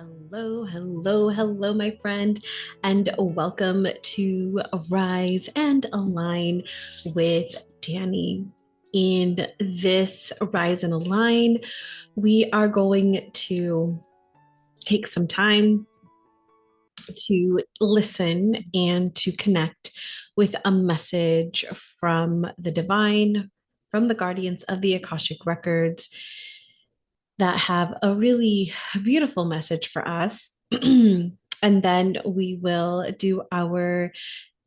Hello, hello, hello, my friend, and welcome to Rise and Align with Danie. In this Rise and Align, we are going to take some time to listen and to connect with a message from the divine, from the guardians of the Akashic Records that have a really beautiful message for us. And then we will do our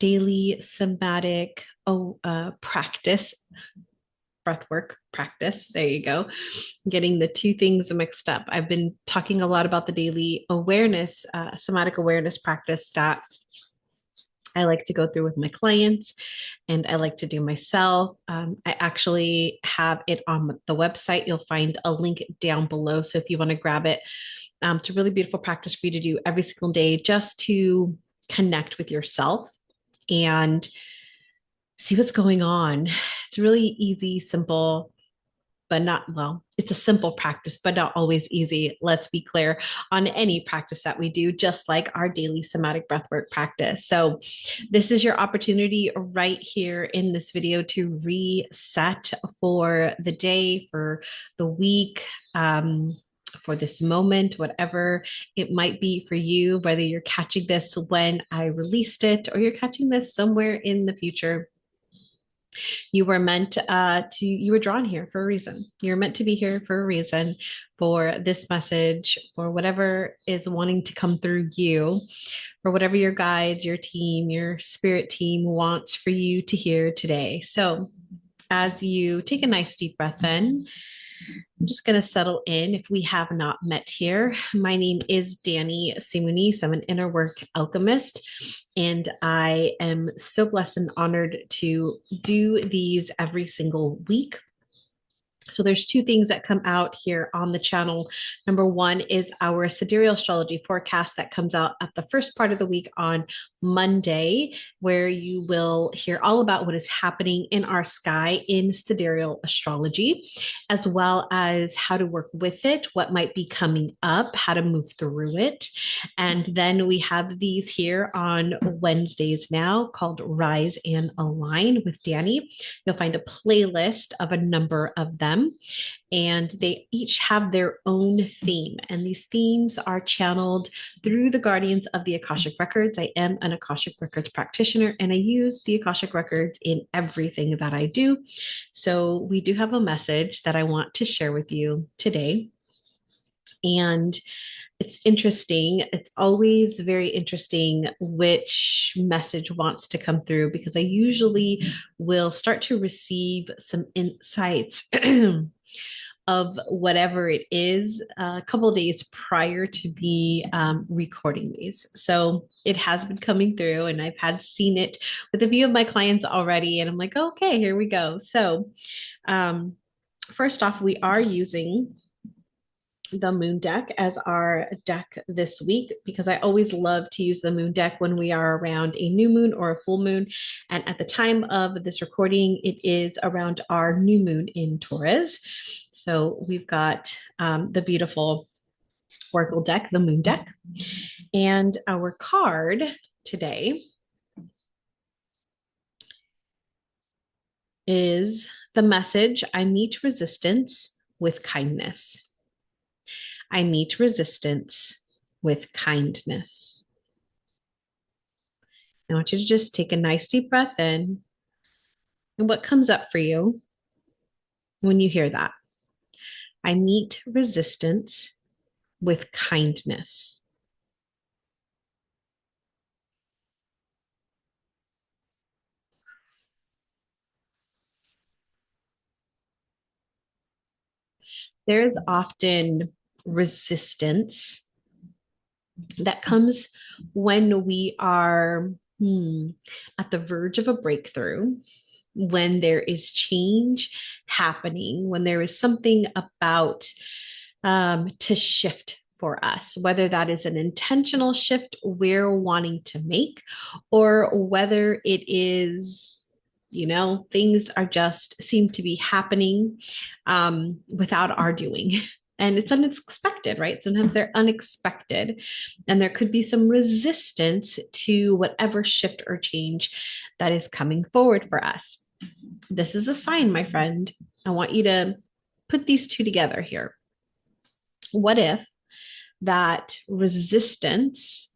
daily somatic practice, breathwork practice. There you go. Getting the two things mixed up. I've been talking a lot about the daily awareness, somatic awareness practice that I like to go through with my clients and I like to do myself. I actually have it on the website. You'll find a link down below. So if you want to grab it, it's a really beautiful practice for you to do every single day just to connect with yourself and see what's going on. It's really easy, simple, but not, well, it's a simple practice, but not always easy. Let's be clear on any practice that we do, just like our daily somatic breathwork practice. So, this is your opportunity right here in this video to reset for the day, for the week. For this moment, whatever it might be for you, whether you're catching this when I released it or you're catching this somewhere in the future, you were meant you were drawn here for a reason. You're meant to be here for a reason, for this message, for whatever is wanting to come through you, for whatever your guides, your team, your spirit team wants for you to hear today. So as you take a nice deep breath in, I'm just going to settle in. If we have not met here, my name is Danie C. Muniz. I'm an inner work alchemist, and I am so blessed and honored to do these every single week. So there's two things that come out here on the channel. Number one is our sidereal astrology forecast that comes out at the first part of the week on Monday, where you will hear all about what is happening in our sky in sidereal astrology, as well as how to work with it, what might be coming up, how to move through it. And then we have these here on Wednesdays now called Rise and Align with Danie. You'll find a playlist of a number of them, and they each have their own theme. And these themes are channeled through the guardians of the Akashic Records. I am an Akashic Records practitioner, and I use the Akashic Records in everything that I do. So we do have a message that I want to share with you today. And it's interesting. It's always very interesting which message wants to come through, because I usually will start to receive some insights of whatever it is a couple of days prior to me recording these. So it has been coming through, and I've had seen it with a few of my clients already, and I'm like, okay, here we go. So first off, we are using the moon deck as our deck this week, because I always love to use the moon deck when we are around a new moon or a full moon. And at the time of this recording, it is around our new moon in Taurus. So we've got the beautiful oracle deck, the moon deck. And our card today is the message: I meet resistance with kindness. I meet resistance with kindness. I want you to just take a nice deep breath in. And what comes up for you when you hear that? I meet resistance with kindness. There is often resistance that comes when we are at the verge of a breakthrough, when there is change happening, when there is something about to shift for us, whether that is an intentional shift we're wanting to make, or whether it is, things are just seem to be happening without our doing. And it's unexpected, right? Sometimes they're unexpected, and there could be some resistance to whatever shift or change that is coming forward for us. This is a sign, my friend. I want you to put these two together here. What if that resistance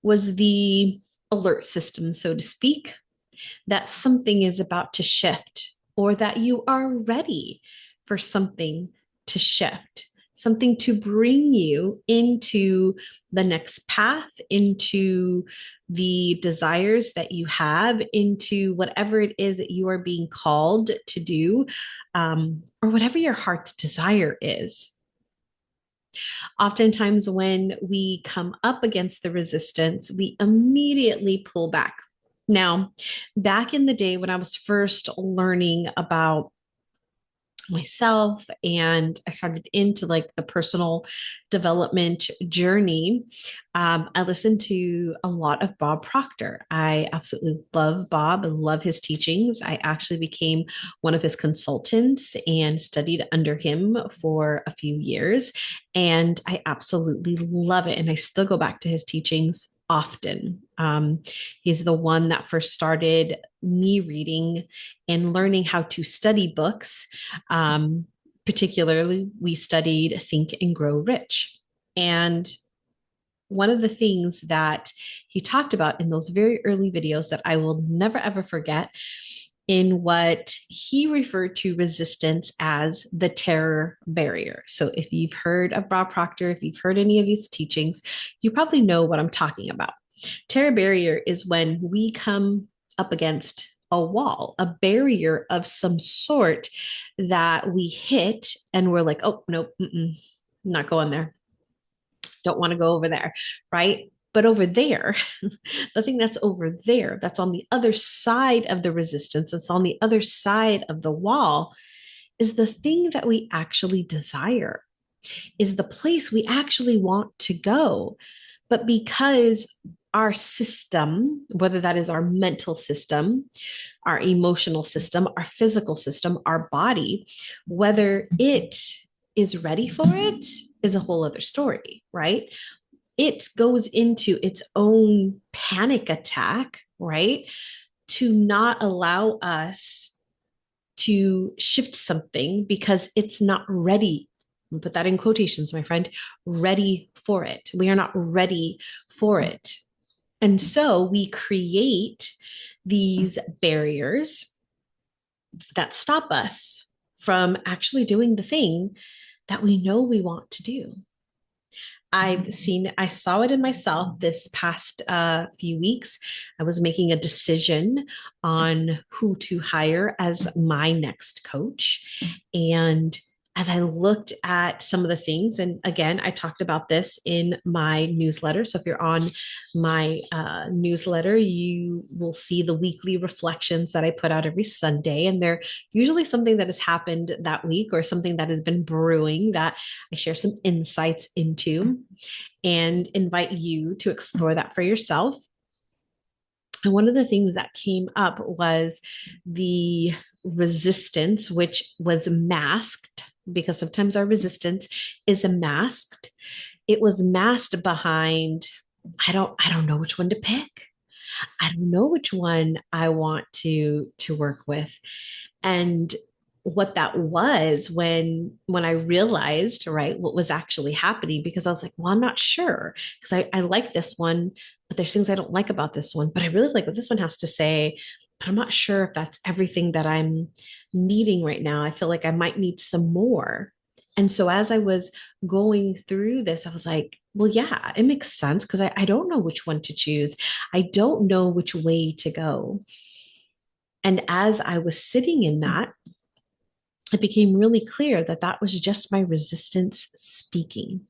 was the alert system, so to speak, that something is about to shift or that you are ready for something to shift, something to bring you into the next path, into the desires that you have, into whatever it is that you are being called to do, or whatever your heart's desire is. Oftentimes, when we come up against the resistance, we immediately pull back. Now, back in the day when I was first learning about myself and I started into like the personal development journey, I listened to a lot of Bob Proctor. I absolutely love Bob and love his teachings. I actually became one of his consultants and studied under him for a few years. And I absolutely love it. And I still go back to his teachings often. He's the one that first started me reading and learning how to study books. Um, Particularly, we studied Think and Grow Rich. And one of the things that he talked about in those very early videos that I will never ever forget, in what he referred to resistance as the terror barrier. So if you've heard of Bob Proctor, if you've heard any of his teachings, you probably know what I'm talking about. Terror barrier is when we come up against a wall, a barrier of some sort that we hit and we're like, oh, nope, not going there. Don't want to go over there, right? But over there, the thing that's over there, that's on the other side of the resistance, that's on the other side of the wall, is the thing that we actually desire, is the place we actually want to go. But because our system, whether that is our mental system, our emotional system, our physical system, our body, whether it is ready for it is a whole other story, right? It goes into its own panic attack, right? To not allow us to shift something because it's not ready. Put that in quotations, my friend, ready for it. We are not ready for it. And so we create these barriers that stop us from actually doing the thing that we know we want to do. I saw it in myself this past few weeks. I was making a decision on who to hire as my next coach. And as I looked at some of the things, and again, I talked about this in my newsletter. So if you're on my newsletter, you will see the weekly reflections that I put out every Sunday. And they're usually something that has happened that week or something that has been brewing that I share some insights into and invite you to explore that for yourself. And one of the things that came up was the resistance, which was masked because sometimes our resistance is masked. It was masked behind, I don't know which one to pick. I don't know which one I want to work with. And what that was when I realized, right, what was actually happening, because I was like, well, I'm not sure because I like this one, but there's things I don't like about this one, but I really like what this one has to say, but I'm not sure if that's everything that I'm needing right now. I feel like I might need some more. And so as I was going through this, I was like, well, yeah, it makes sense because I don't know which one to choose. I don't know which way to go. And as I was sitting in that, it became really clear that that was just my resistance speaking.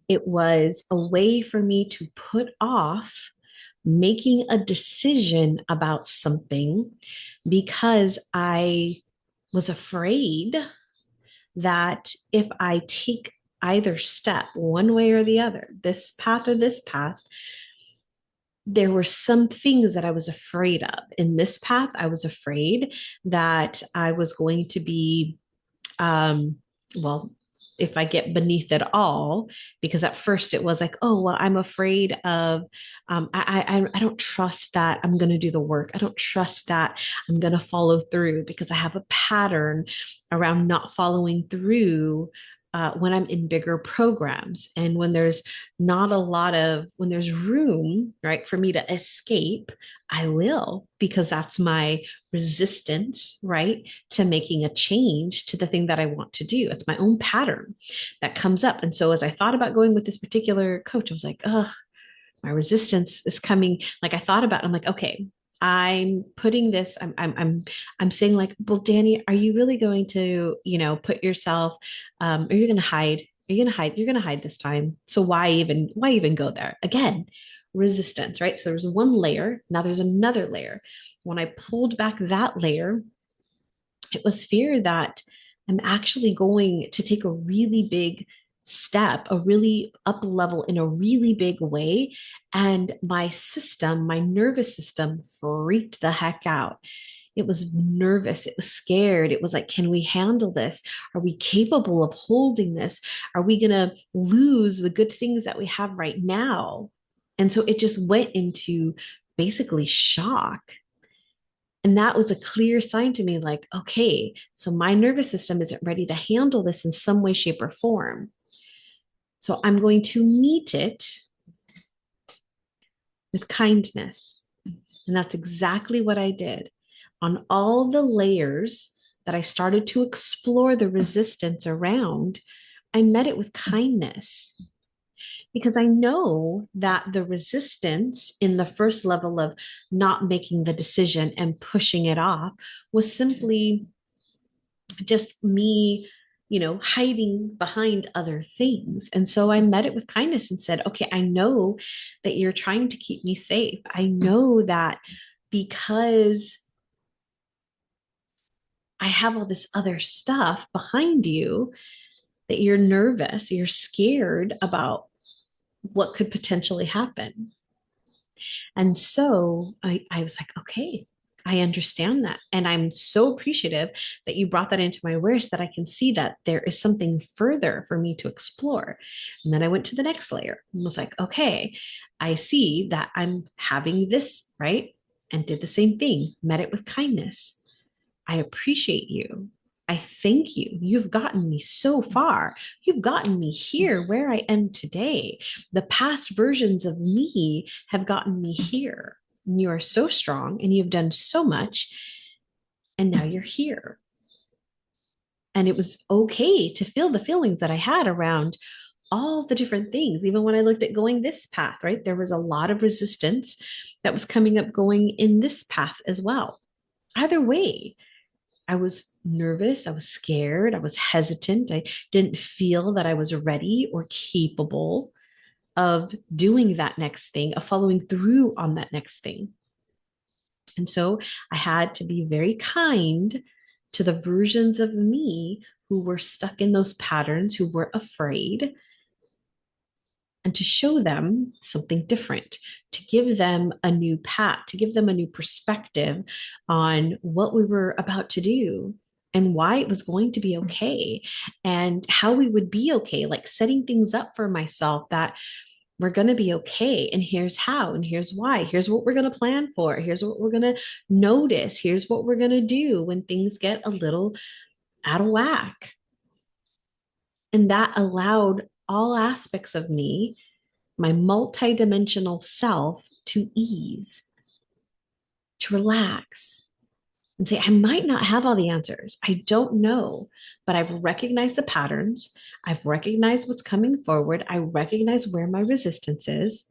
It was a way for me to put off making a decision about something because I was afraid that if I take either step, one way or the other, this path or this path, there were some things that I was afraid of. In this path, I was afraid that I was going to be, um, well, if I get beneath it all, because at first it was like, oh, well, I'm afraid of, I don't trust that I'm going to do the work. I don't trust that I'm going to follow through because I have a pattern around not following through when I'm in bigger programs and when there's not a lot of, when there's room, right, for me to escape, I will, because that's my resistance, right, to making a change to the thing that I want to do. It's my own pattern that comes up. And so as I thought about going with this particular coach, I was like, oh, my resistance is coming. Like I thought about it, I'm like, okay, I'm putting this, I'm saying like, well, Danie, are you really going to, put yourself, are you going to hide? Are you going to hide? You're going to hide this time. So why even go there? Again, resistance, right? So there's one layer. Now there's another layer. When I pulled back that layer, it was fear that I'm actually going to take a really big step, a really up level in a really big way. And my system, my nervous system freaked the heck out. It was nervous. It was scared. It was like, can we handle this? Are we capable of holding this? Are we going to lose the good things that we have right now? And so it just went into basically shock. And that was a clear sign to me like, okay, so my nervous system isn't ready to handle this in some way, shape, or form. So I'm going to meet it with kindness. And that's exactly what I did. On all the layers that I started to explore the resistance around, I met it with kindness. Because I know that the resistance in the first level of not making the decision and pushing it off was simply just me, hiding behind other things. And so I met it with kindness and said, okay, I know that you're trying to keep me safe. I know that because I have all this other stuff behind you, that you're nervous, you're scared about what could potentially happen. And so I was like, okay, I understand that. And I'm so appreciative that you brought that into my awareness that I can see that there is something further for me to explore. And then I went to the next layer and was like, okay, I see that I'm having this, right? And did the same thing, met it with kindness. I appreciate you. I thank you. You've gotten me so far. You've gotten me here where I am today. The past versions of me have gotten me here. And you are so strong and you've done so much. And now you're here. And it was okay to feel the feelings that I had around all the different things. Even when I looked at going this path, right? There was a lot of resistance that was coming up going in this path as well. Either way, I was nervous, I was scared, I was hesitant. I didn't feel that I was ready or capable of doing that next thing, of following through on that next thing. And so I had to be very kind to the versions of me who were stuck in those patterns, who were afraid, and to show them something different, to give them a new path, to give them a new perspective on what we were about to do and why it was going to be okay and how we would be okay, like setting things up for myself that we're going to be okay. And here's how, and here's why. Here's what we're going to plan for. Here's what we're going to notice. Here's what we're going to do when things get a little out of whack. And that allowed all aspects of me, my multidimensional self, to ease, to relax, and say, I might not have all the answers. I don't know, but I've recognized the patterns. I've recognized what's coming forward. I recognize where my resistance is.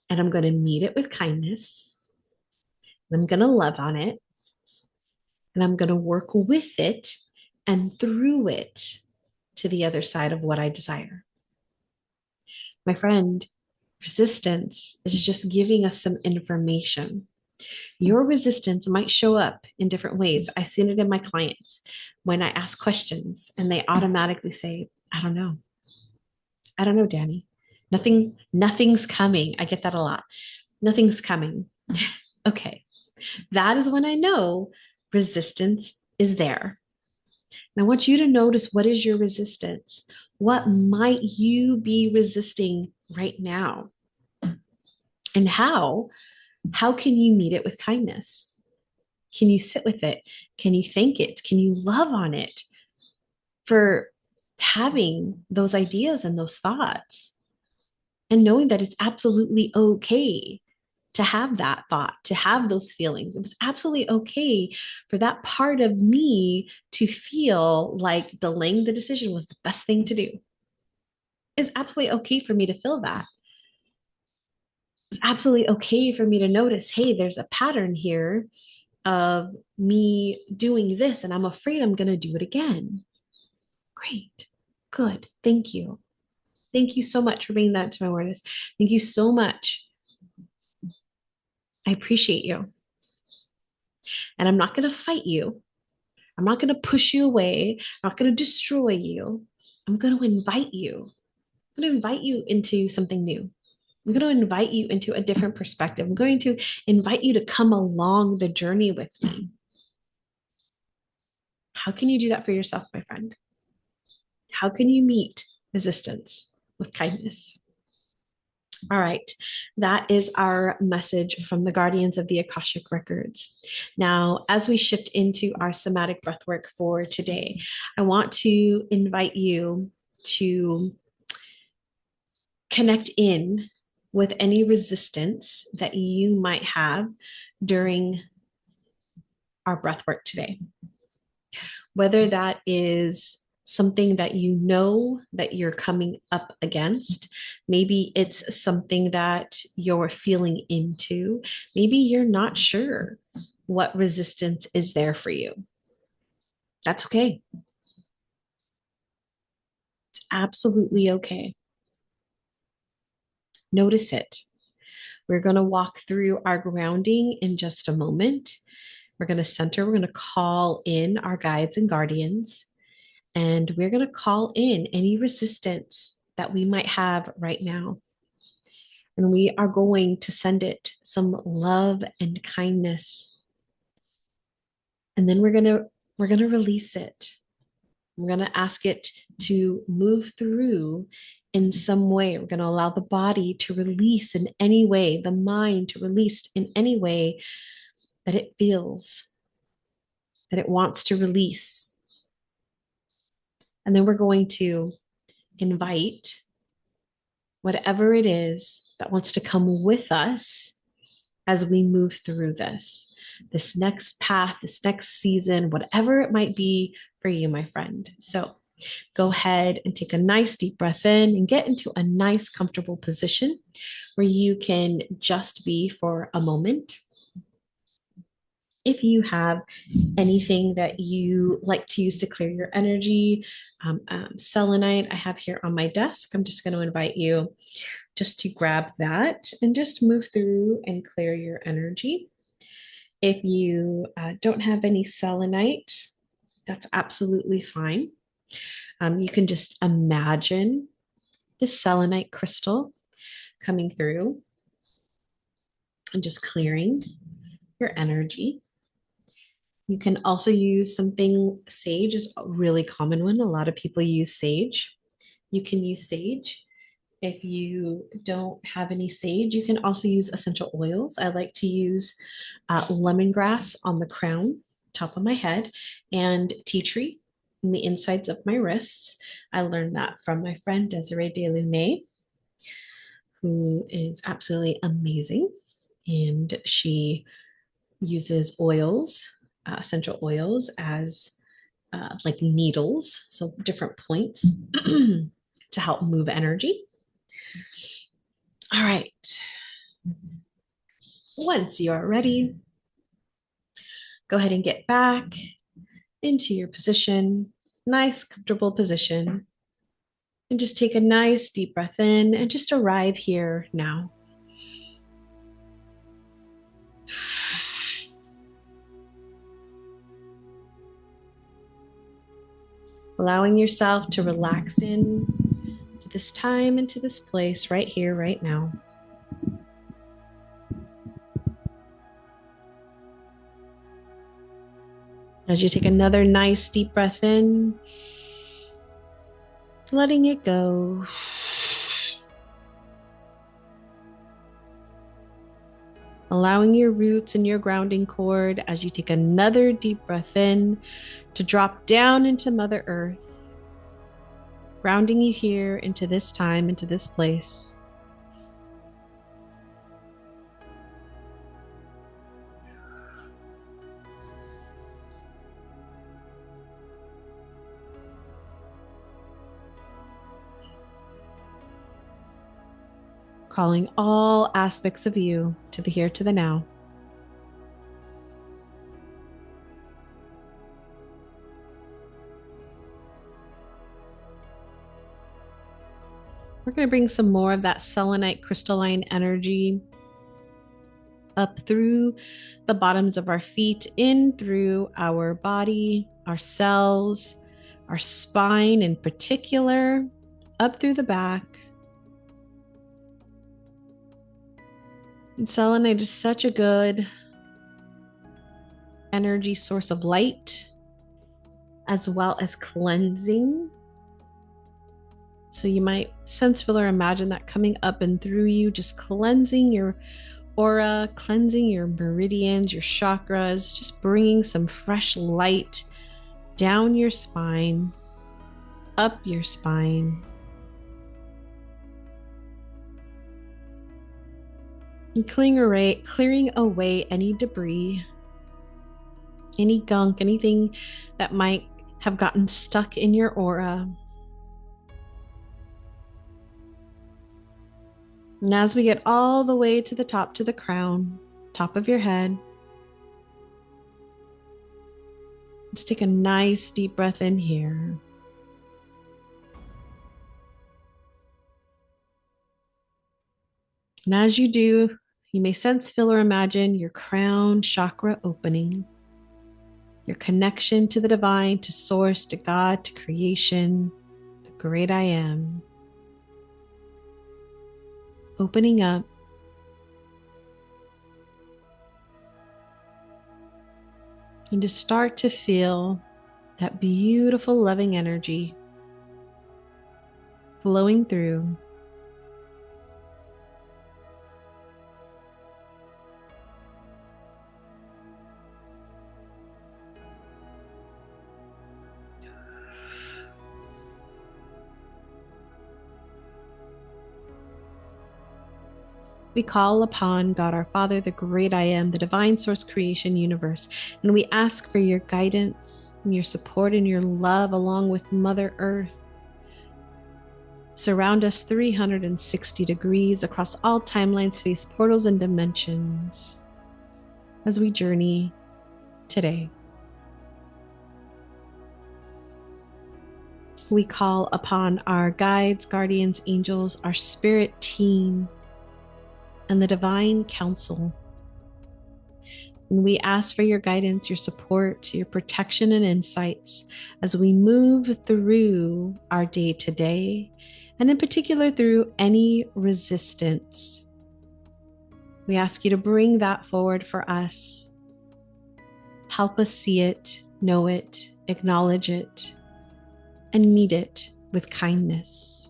And I'm going to meet it with kindness. I'm going to love on it. And I'm going to work with it and through it to the other side of what I desire. My friend, resistance is just giving us some information. Your resistance might show up in different ways. I've seen it in my clients when I ask questions and they automatically say, I don't know. I don't know, Danie. Nothing's coming. I get that a lot. Nothing's coming. Okay. That is when I know resistance is there. And I want you to notice, what is your resistance? What might you be resisting right now? And how? How can you meet it with kindness? Can you sit with it? Can you thank it? Can you love on it for having those ideas and those thoughts? And knowing that it's absolutely okay to have that thought, to have those feelings. It was absolutely okay for that part of me to feel like delaying the decision was the best thing to do. It's absolutely okay for me to feel that. It's absolutely okay for me to notice, hey, there's a pattern here of me doing this, and I'm afraid I'm going to do it again. Great. Good. Thank you. Thank you so much for bringing that to my awareness. Thank you so much. I appreciate you. And I'm not going to fight you. I'm not going to push you away. I'm not going to destroy you. I'm going to invite you. I'm going to invite you into something new. I'm going to invite you into a different perspective. I'm going to invite you to come along the journey with me. How can you do that for yourself, my friend? How can you meet resistance with kindness? All right, that is our message from the guardians of the Akashic Records. Now, as we shift into our somatic breathwork for today, I want to invite you to connect in with any resistance that you might have during our breathwork today. Whether that is something that you know that you're coming up against. Maybe it's something that you're feeling into. Maybe you're not sure what resistance is there for you. That's okay. It's absolutely okay. Notice it. We're going to walk through our grounding in just a moment. We're going to center, we're going to call in our guides and guardians. And we're going to call in any resistance that we might have right now. And we are going to send it some love and kindness. And then we're going to release it. We're going to ask it to move through in some way. We're going to allow the body to release in any way, the mind to release in any way that it feels, that it wants to release. And then we're going to invite whatever it is that wants to come with us as we move through this next path, this next season, whatever it might be for you, my friend. So go ahead and take a nice deep breath in and get into a nice, comfortable position where you can just be for a moment. If you have anything that you like to use to clear your energy, selenite I have here on my desk, I'm just going to invite you just to grab that and just move through and clear your energy. If you don't have any selenite, that's absolutely fine. You can just imagine this selenite crystal coming through and just clearing your energy. You can also use something, sage is a really common one. A lot of people use sage. You can use sage. If you don't have any sage, you can also use essential oils. I like to use lemongrass on the crown, top of my head, and tea tree in the insides of my wrists. I learned that from my friend Desiree DeLune, who is absolutely amazing. And she uses oils, essential oils, as like needles, so different points to help move energy. All right. Once you are ready, go ahead and get back into your position, nice, comfortable position, and just take a nice deep breath in and just arrive here now. Allowing yourself to relax in to this time and to this place right here, right now. As you take another nice deep breath in, letting it go. Allowing your roots and your grounding cord as you take another deep breath in to drop down into Mother Earth, grounding you here into this time, into this place. Calling all aspects of you to the here, to the now. We're going to bring some more of that selenite crystalline energy up through the bottoms of our feet, in through our body, our cells, our spine in particular, up through the back. And selenite is such a good energy source of light, as well as cleansing. So you might sense, feel, or imagine that coming up and through you, just cleansing your aura, cleansing your meridians, your chakras, just bringing some fresh light down your spine, up your spine. And clearing away any debris, any gunk, anything that might have gotten stuck in your aura. And as we get all the way to the top, to the crown, top of your head, let's take a nice deep breath in here. And as you do, you may sense, feel, or imagine your crown chakra opening, your connection to the divine, to source, to God, to creation, the great I am, opening up. And to start to feel that beautiful, loving energy flowing through. We call upon God our Father, the great I am, the divine source, creation, universe, and we ask for your guidance and your support and your love along with Mother Earth. Surround us 360 degrees across all timelines, space, portals, and dimensions as we journey today. We call upon our guides, guardians, angels, our spirit team, and the divine council. And we ask for your guidance, your support, your protection, and insights as we move through our day to day, and in particular through any resistance. We ask you to bring that forward for us. Help us see it, know it, acknowledge it, and meet it with kindness.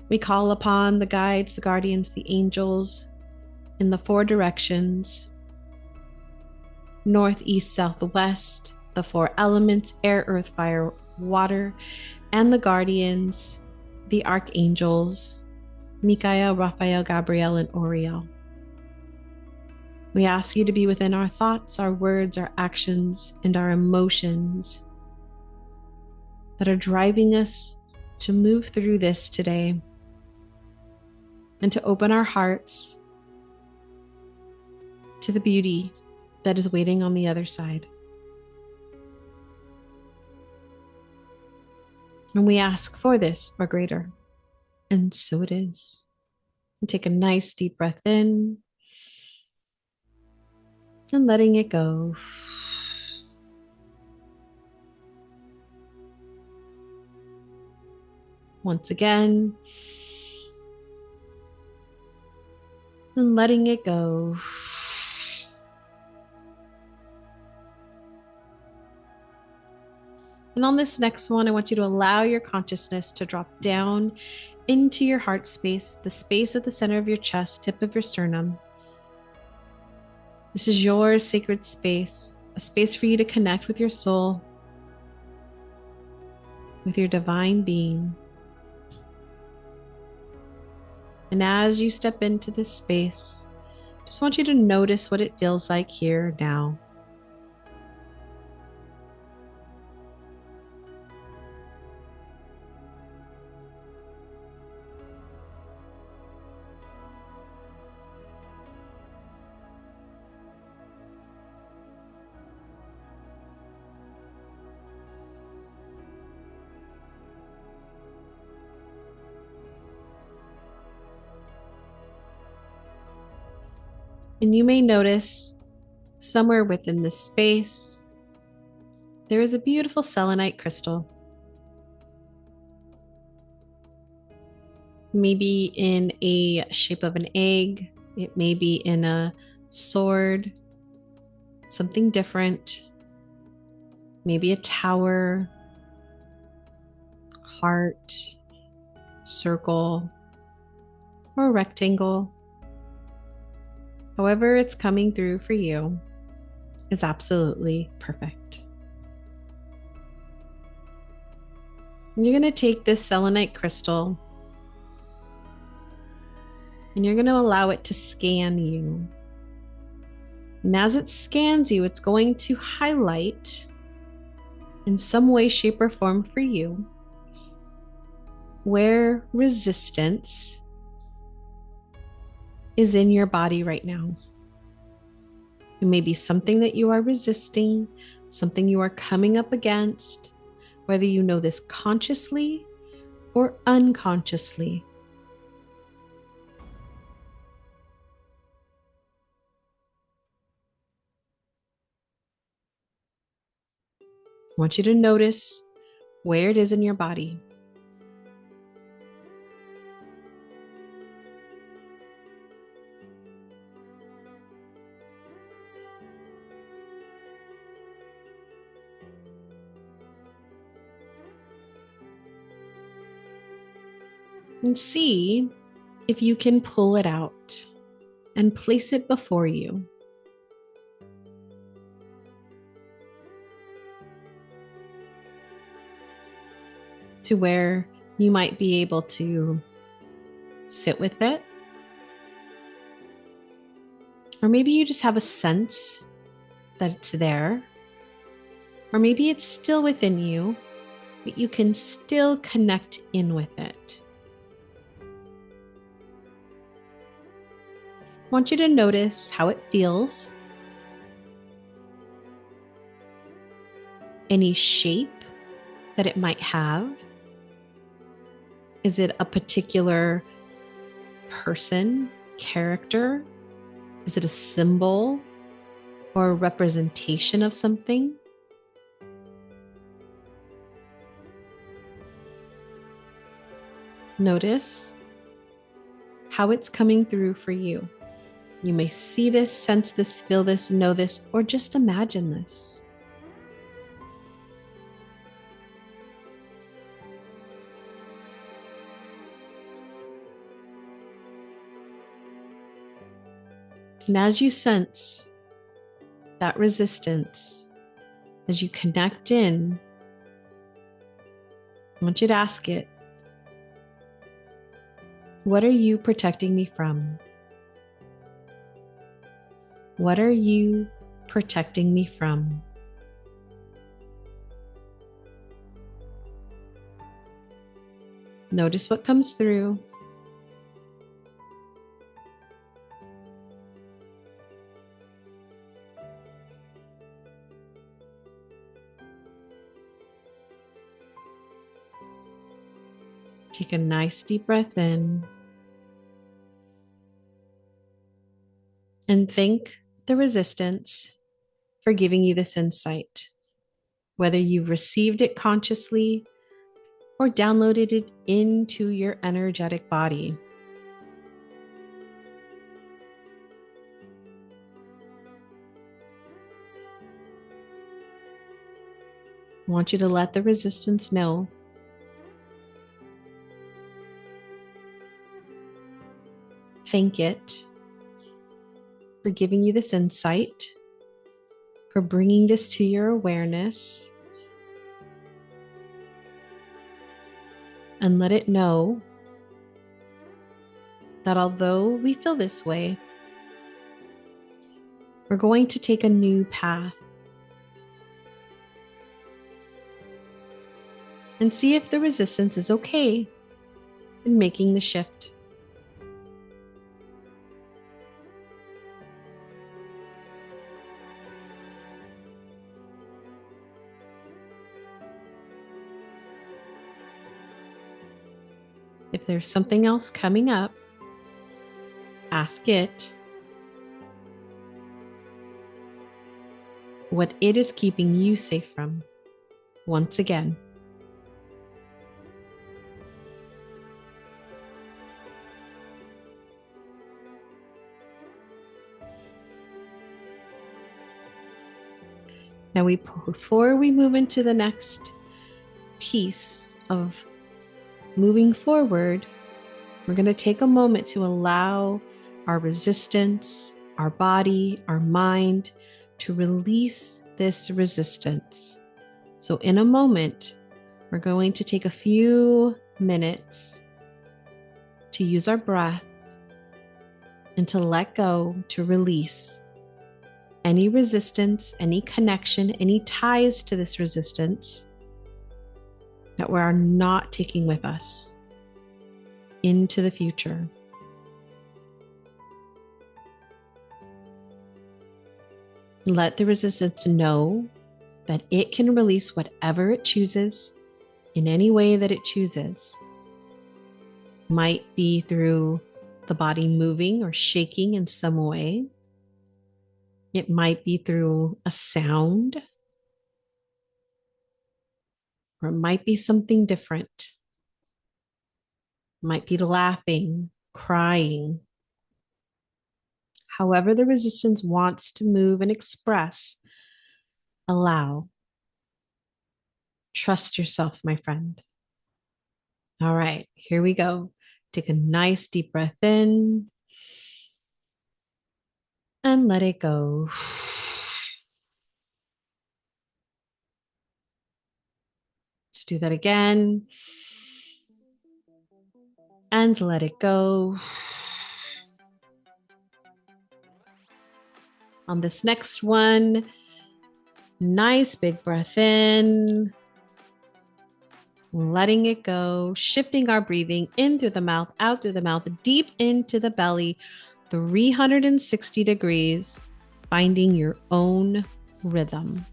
We call upon the guides, the guardians, the angels in the four directions: north, east, south, west, the four elements: air, earth, fire, water, and the guardians, the archangels, Michael, Raphael, Gabriel, and Oriel. We ask you to be within our thoughts, our words, our actions, and our emotions that are driving us to move through this today, and to open our hearts to the beauty that is waiting on the other side. And we ask for this or greater. And so it is. And take a nice deep breath in and letting it go. Once again, and letting it go. And on this next one, I want you to allow your consciousness to drop down into your heart space, the space at the center of your chest, tip of your sternum. This is your sacred space, a space for you to connect with your soul, with your divine being. And as you step into this space, just want you to notice what it feels like here now. And you may notice somewhere within this space, there is a beautiful selenite crystal. Maybe in a shape of an egg, it may be in a sword, something different, maybe a tower, heart, circle, or a rectangle. However it's coming through for you is absolutely perfect. And you're going to take this selenite crystal and you're going to allow it to scan you. And as it scans you, it's going to highlight in some way, shape, or form for you where resistance is in your body right now. It may be something that you are resisting, something you are coming up against, whether you know this consciously or unconsciously. I want you to notice where it is in your body. And see if you can pull it out and place it before you. To where you might be able to sit with it. Or maybe you just have a sense that it's there. Or maybe it's still within you, but you can still connect in with it. I want you to notice how it feels. Any shape that it might have. Is it a particular person, character? Is it a symbol or a representation of something? Notice how it's coming through for you. You may see this, sense this, feel this, know this, or just imagine this. And as you sense that resistance, as you connect in, I want you to ask it, what are you protecting me from? What are you protecting me from? Notice what comes through. Take a nice deep breath in and thank the resistance for giving you this insight, whether you've received it consciously or downloaded it into your energetic body. I want you to let the resistance know thank it for giving you this insight, for bringing this to your awareness, and let it know that although we feel this way, we're going to take a new path and see if the resistance is okay in making the shift. If there's something else coming up, ask it what it is keeping you safe from. Once again, now before we move into the next piece of moving forward, we're going to take a moment to allow our resistance, our body, our mind to release this resistance. So in a moment, we're going to take a few minutes to use our breath and to let go, to release any resistance, any connection, any ties to this resistance that we are not taking with us into the future. Let the resistance know that it can release whatever it chooses in any way that it chooses. Might be through the body moving or shaking in some way. It might be through a sound, or it might be something different. It might be laughing, crying. However the resistance wants to move and express, allow. Trust yourself, my friend. All right, here we go. Take a nice deep breath in and let it go. Let's do that again. And let it go. On this next one, nice big breath in, letting it go, shifting our breathing in through the mouth, out through the mouth, deep into the belly, 360 degrees, finding your own rhythm.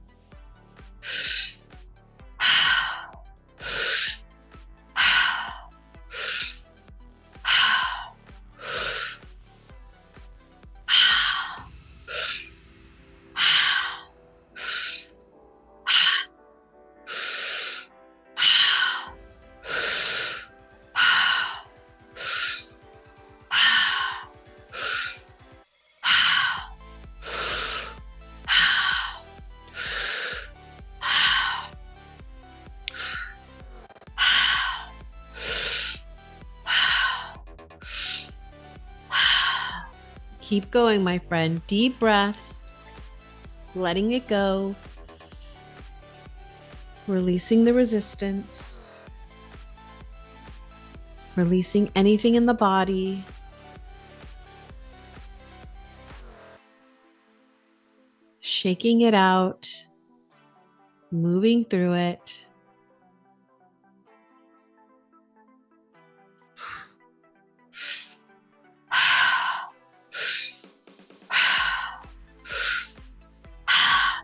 Keep going, my friend. Deep breaths, letting it go, releasing the resistance, releasing anything in the body, shaking it out, moving through it.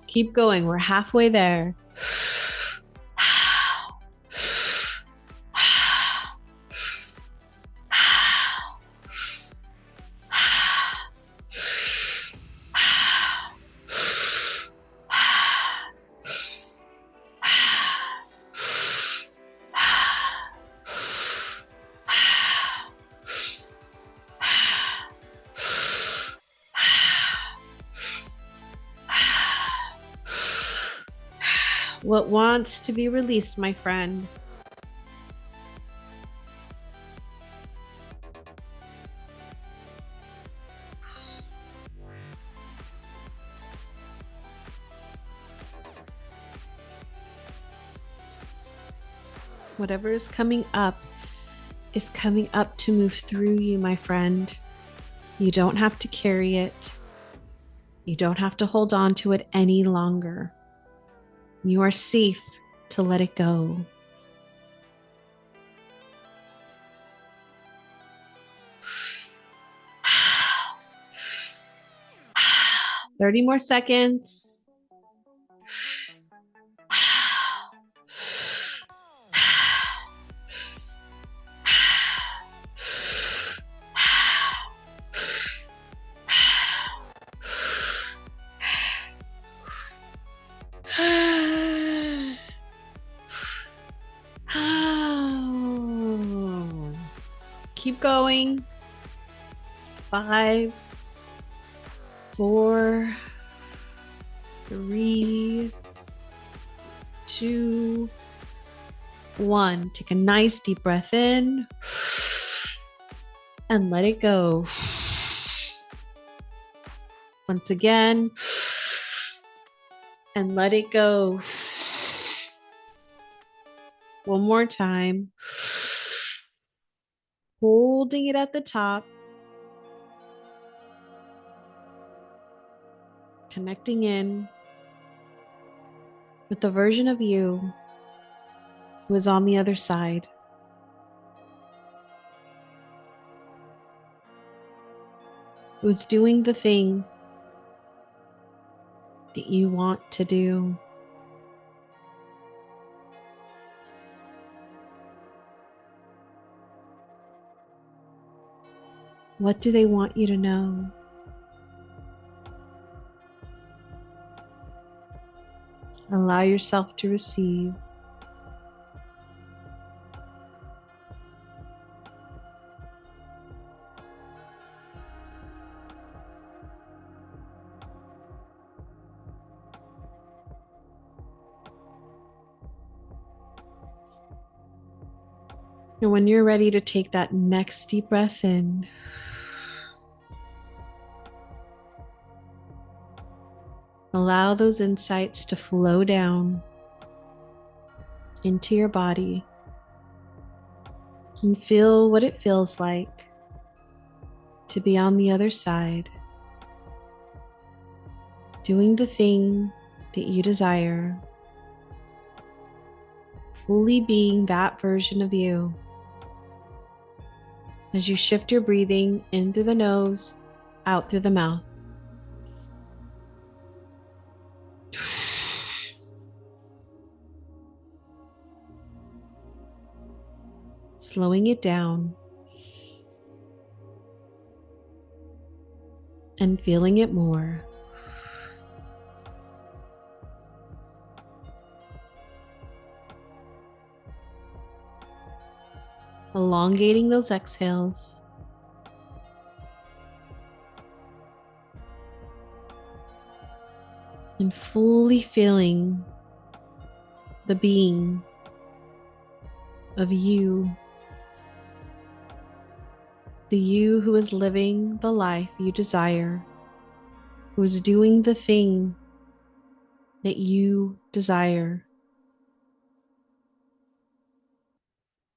Keep going. We're halfway there. What wants to be released, my friend? Whatever is coming up to move through you, my friend. You don't have to carry it. You don't have to hold on to it any longer. You are safe to let it go. Thirty more seconds. Keep going. 5, 4, 3, 2, 1. Take a nice deep breath in and let it go. Once again, and let it go. One more time. Holding it at the top. Connecting in with the version of you who is on the other side. Who's doing the thing that you want to do. What do they want you to know? Allow yourself to receive. And when you're ready to take that next deep breath in, allow those insights to flow down into your body and feel what it feels like to be on the other side, doing the thing that you desire, fully being that version of you. As you shift your breathing in through the nose, out through the mouth. Slowing it down and feeling it more. Elongating those exhales. And fully feeling the being of you. The you who is living the life you desire, who is doing the thing that you desire,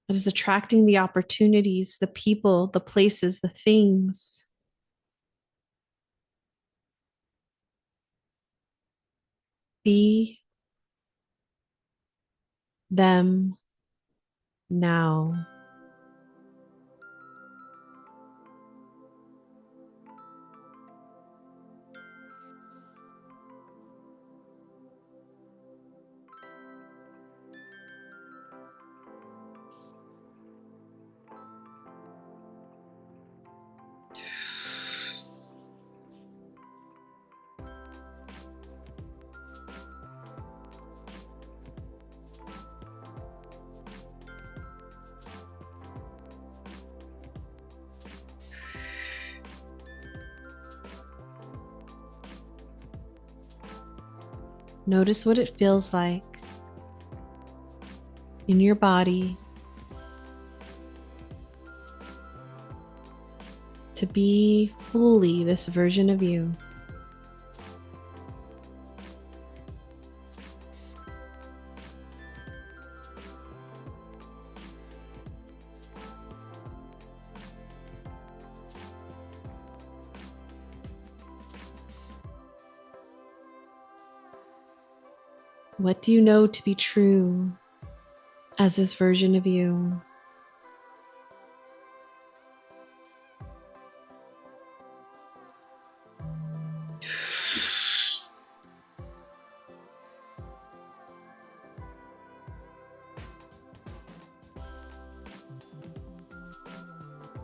that is attracting the opportunities, the people, the places, the things. Be them now. Notice what it feels like in your body to be fully this version of you. What do you know to be true as this version of you?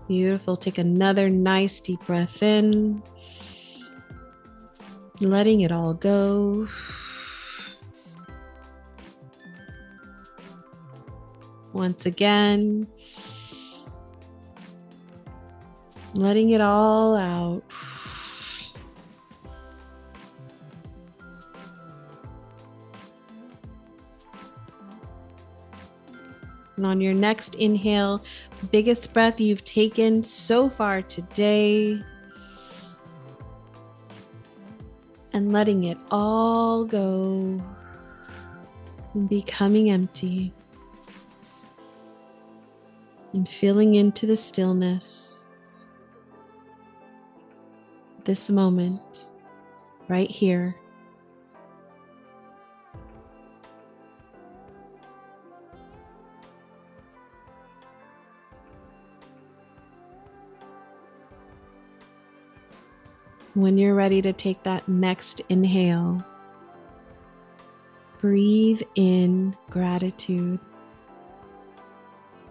Beautiful. Take another nice deep breath in, letting it all go. Once again, letting it all out. And on your next inhale, biggest breath you've taken so far today, and letting it all go and becoming empty and feeling into the stillness, this moment right here. When you're ready to take that next inhale, breathe in gratitude.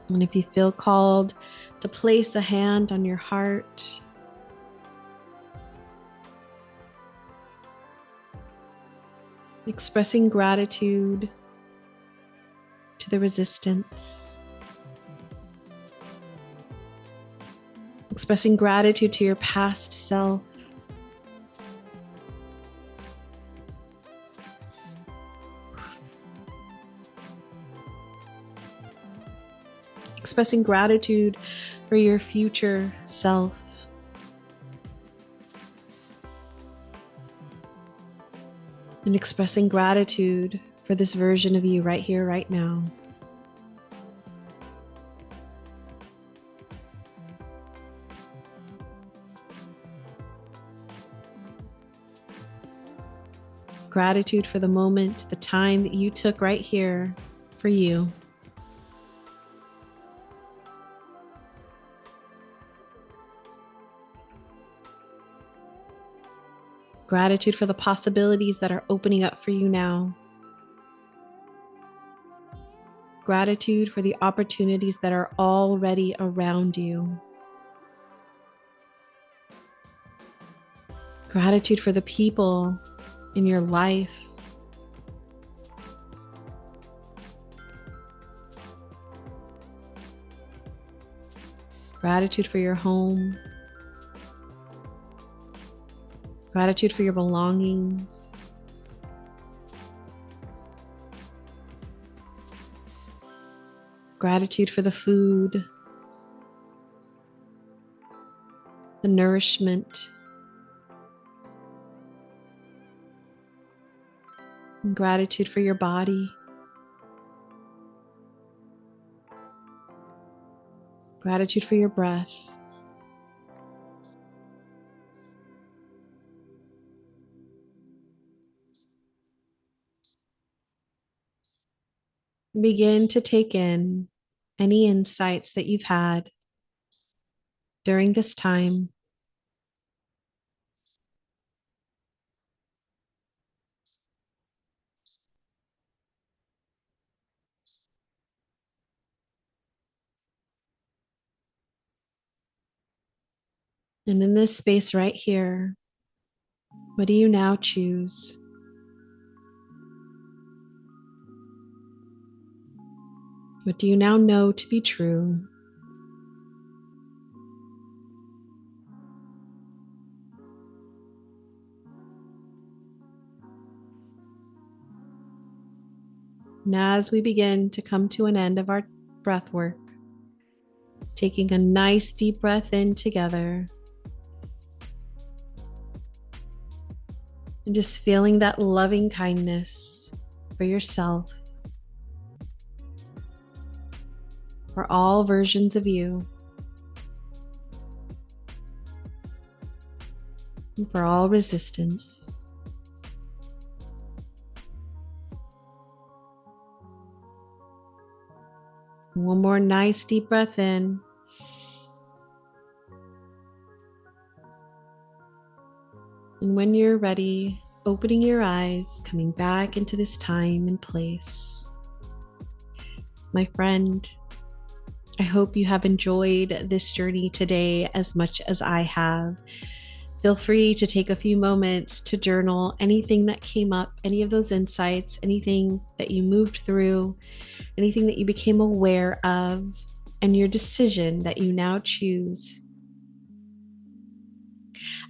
And if you feel called to place a hand on your heart, expressing gratitude to the resistance, expressing gratitude to your past self, expressing gratitude for your future self. And expressing gratitude for this version of you right here, right now. Gratitude for the moment, the time that you took right here for you. Gratitude for the possibilities that are opening up for you now. Gratitude for the opportunities that are already around you. Gratitude for the people in your life. Gratitude for your home. Gratitude for your belongings. Gratitude for the food, the nourishment, and gratitude for your body. Gratitude for your breath. Begin to take in any insights that you've had during this time. And in this space right here, what do you now choose? What do you now know to be true? And as we begin to come to an end of our breath work, taking a nice deep breath in together and just feeling that loving kindness for yourself, for all versions of you, and for all resistance. One more nice deep breath in. And when you're ready, opening your eyes, coming back into this time and place. My friend, I hope you have enjoyed this journey today as much as I have. Feel free to take a few moments to journal anything that came up, any of those insights, anything that you moved through, anything that you became aware of, and your decision that you now choose.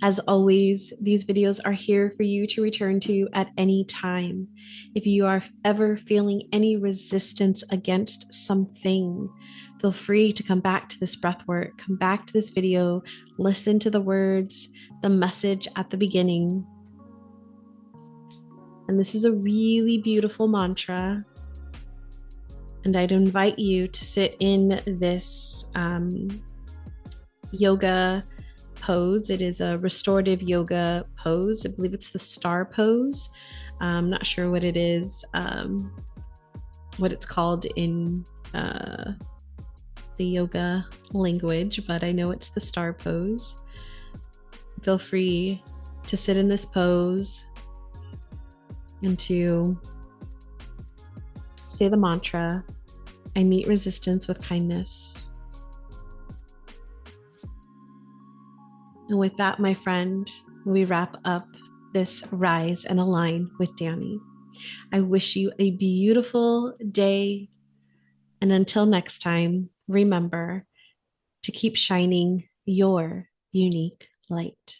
As always, these videos are here for you to return to at any time. If you are ever feeling any resistance against something, feel free to come back to this breath work, come back to this video, listen to the words, the message at the beginning. And this is a really beautiful mantra. And I'd invite you to sit in this yoga pose. It is a restorative yoga pose. I believe it's the star pose. I'm not sure what it is, what it's called in the yoga language, but I know it's the star pose. Feel free to sit in this pose and to say the mantra, I meet resistance with kindness. And with that, my friend, we wrap up this Rise and Align with Danie. I wish you a beautiful day. And until next time, remember to keep shining your unique light.